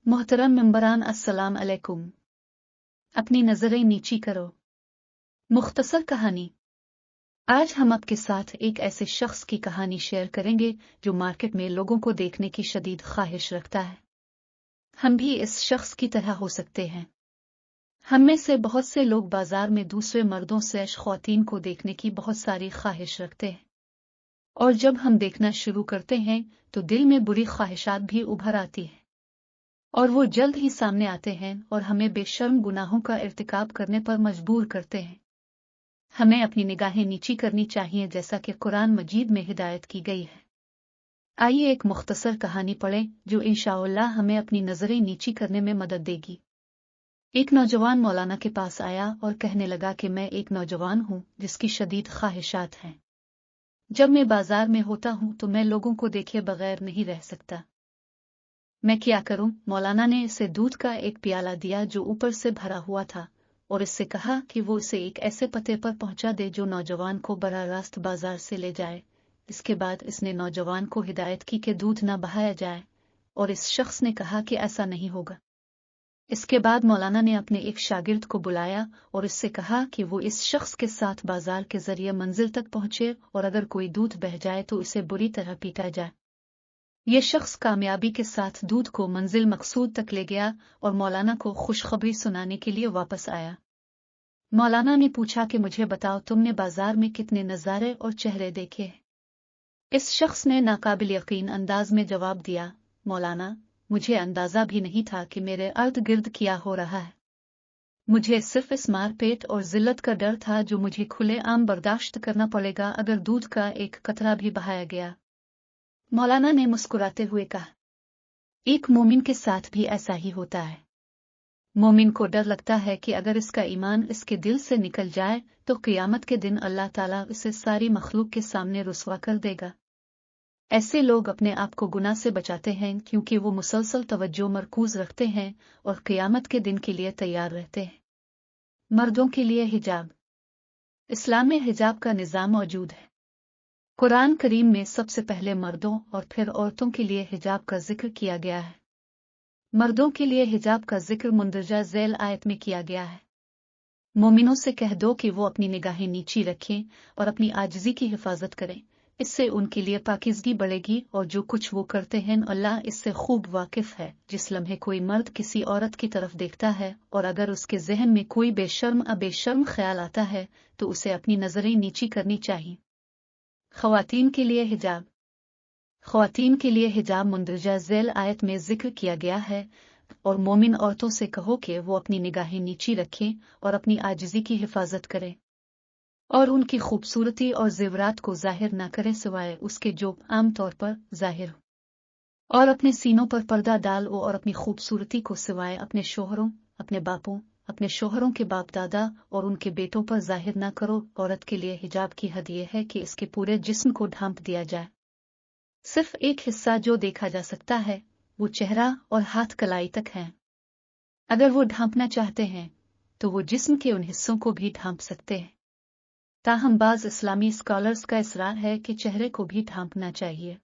मोहतरम मेंबरान अस्सलाम अलैकुम। अपनी नजरें नीची करो। मुख्तसर कहानी। आज हम आपके साथ एक ऐसे शख्स की कहानी शेयर करेंगे जो मार्केट में लोगों को देखने की शदीद ख्वाहिश रखता है। हम भी इस शख्स की तरह हो सकते हैं। हम में से बहुत से लोग बाजार में दूसरे मर्दों से ख्वातीन को देखने की बहुत सारी ख्वाहिश रखते हैं, और जब हम देखना शुरू करते हैं तो दिल में बुरी ख्वाहिशात भी उभर आती है, और वो जल्द ही सामने आते हैं और हमें बेशर्म गुनाहों का इर्तिकाब करने पर मजबूर करते हैं। हमें अपनी निगाहें नीची करनी चाहिए, जैसा कि कुरान मजीद में हिदायत की गई है। आइए एक मुख्तसर कहानी पढ़ें जो इंशाअल्लाह हमें अपनी नजरें नीची करने में मदद देगी। एक नौजवान मौलाना के पास आया और कहने लगा कि मैं एक नौजवान हूँ जिसकी शदीद ख्वाहिशात हैं। जब मैं बाजार में होता हूँ तो मैं लोगों को देखे बगैर नहीं रह सकता। मैं क्या करूं? मौलाना ने इसे दूध का एक प्याला दिया जो ऊपर से भरा हुआ था, और इससे कहा कि वो इसे एक ऐसे पते पर पहुंचा दे जो नौजवान को बराह रास्त बाजार से ले जाए। इसके बाद इसने नौजवान को हिदायत की कि दूध न बहाया जाए, और इस शख्स ने कहा कि ऐसा नहीं होगा। इसके बाद मौलाना ने अपने एक शागिर्द को बुलाया और इससे कहा कि वो इस शख्स के साथ बाजार के जरिए मंजिल तक पहुंचे, और अगर कोई दूध बह जाए तो इसे बुरी तरह पीटा जाए। ये शख्स कामयाबी के साथ दूध को मंजिल मकसूद तक ले गया और मौलाना को खुशखबरी सुनाने के लिए वापस आया। मौलाना ने पूछा कि मुझे बताओ, तुमने बाजार में कितने नज़ारे और चेहरे देखे? इस शख्स ने नाकाबिल यकीन अंदाज में जवाब दिया, मौलाना, मुझे अंदाजा भी नहीं था कि मेरे अर्द गिर्द क्या हो रहा है। मुझे सिर्फ इस मारपेट और जिल्लत का डर था जो मुझे खुले आम बर्दाश्त करना पड़ेगा अगर दूध का एक कतरा भी बहाया गया। मौलाना ने मुस्कुराते हुए कहा, एक मोमिन के साथ भी ऐसा ही होता है। मोमिन को डर लगता है कि अगर इसका ईमान इसके दिल से निकल जाए तो क़ियामत के दिन अल्लाह ताला इसे सारी मखलूक के सामने रुस्वा कर देगा। ऐसे लोग अपने आप को गुनाह से बचाते हैं क्योंकि वो मुसलसल तवज्जो मरकूज रखते हैं और क़ियामत के दिन के लिए तैयार रहते हैं। मर्दों के लिए हिजाब। इस्लाम में हिजाब का निज़ाम मौजूद है। कुरान करीम में सबसे पहले मर्दों और फिर औरतों के लिए हिजाब का जिक्र किया गया है। मर्दों के लिए हिजाब का जिक्र मुंदरजा ज़ैल आयत में किया गया है। मोमिनों से कह दो कि वो अपनी निगाहें नीची रखें और अपनी आजिज़ी की हिफाजत करें, इससे उनके लिए पाकीज़गी बढ़ेगी, और जो कुछ वो करते हैं अल्लाह इससे खूब वाकिफ है। जिस लम्हे कोई मर्द किसी औरत की तरफ देखता है और अगर उसके जहन में कोई बेशर्म ख्याल आता है तो उसे अपनी नजरें नीची करनी चाहिए। ख़वातीन के लिए हिजाब। ख़वातीन के लिए हिजाब मुंदरजा ज़ैल आयत में जिक्र किया गया है, और मोमिन औरतों से कहो कि वो अपनी निगाहें नीची रखें और अपनी आजिज़ी की हिफाजत करें, और उनकी खूबसूरती और ज़ेवरात को ज़ाहिर न करें सिवाय उसके जो आम तौर पर ज़ाहिर हो, और अपने सीनों पर पर्दा डालो और अपनी खूबसूरती को सिवाय अपने शोहरों, अपने बापों, अपने शोहरों के बाप दादा और उनके बेटों पर ज़ाहिर न करो। औरत के लिए हिजाब की हद यह है कि इसके पूरे जिस्म को ढांप दिया जाए। सिर्फ एक हिस्सा जो देखा जा सकता है वो चेहरा और हाथ कलाई तक है। अगर वो ढांपना चाहते हैं तो वो जिस्म के उन हिस्सों को भी ढांप सकते हैं। ताहम बाज़ इस्लामी स्कॉलर्स का इसरार है कि चेहरे को भी ढांपना चाहिए।